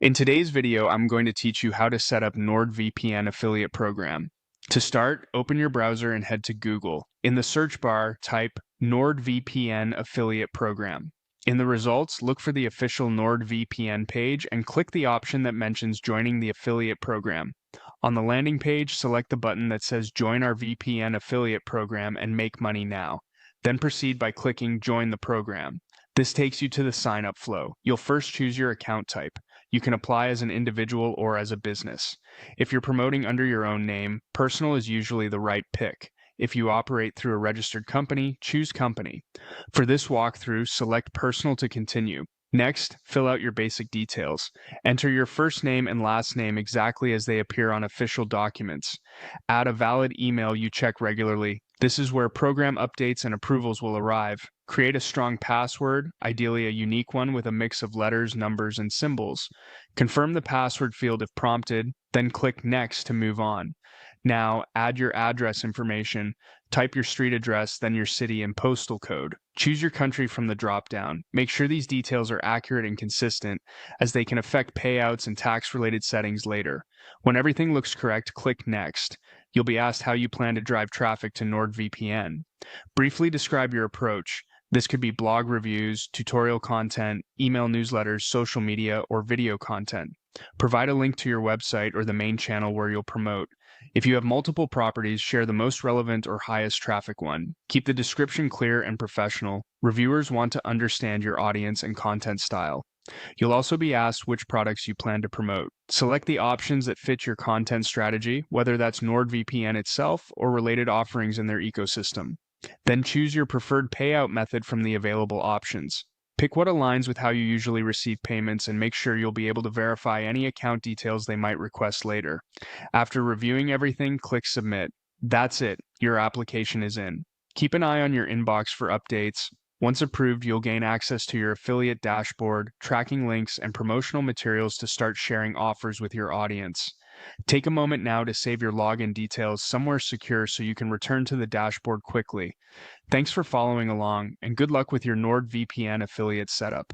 In today's video, I'm going to teach you how to set up NordVPN affiliate program. To start, open your browser and head to Google. In the search bar, type NordVPN affiliate program. In the results, look for the official NordVPN page and click the option that mentions joining the affiliate program. On the landing page, select the button that says Join our VPN affiliate program and make money now. Then proceed by clicking Join the program. This takes you to the sign-up flow. You'll first choose your account type. You can apply as an individual or as a business. If you're promoting under your own name, personal is usually the right pick. If you operate through a registered company, choose company. For this walkthrough, select personal to continue. Next, fill out your basic details. Enter your first name and last name exactly as they appear on official documents. Add a valid email you check regularly. This is where program updates and approvals will arrive. Create a strong password, ideally a unique one with a mix of letters, numbers, and symbols. Confirm the password field if prompted, then click Next to move on. Now, add your address information. Type your street address, then your city and postal code. Choose your country from the drop-down. Make sure these details are accurate and consistent, as they can affect payouts and tax-related settings later. When everything looks correct, click Next. You'll be asked how you plan to drive traffic to NordVPN. Briefly describe your approach. This could be blog reviews, tutorial content, email newsletters, social media, or video content. Provide a link to your website or the main channel where you'll promote. If you have multiple properties, share the most relevant or highest traffic one. Keep the description clear and professional. Reviewers want to understand your audience and content style. You'll also be asked which products you plan to promote. Select the options that fit your content strategy, whether that's NordVPN itself or related offerings in their ecosystem. Then choose your preferred payout method from the available options. Pick what aligns with how you usually receive payments and make sure you'll be able to verify any account details they might request later. After reviewing everything, click Submit. That's it. Your application is in. Keep an eye on your inbox for updates. Once approved, you'll gain access to your affiliate dashboard, tracking links, and promotional materials to start sharing offers with your audience. Take a moment now to save your login details somewhere secure so you can return to the dashboard quickly. Thanks for following along, and good luck with your NordVPN affiliate setup.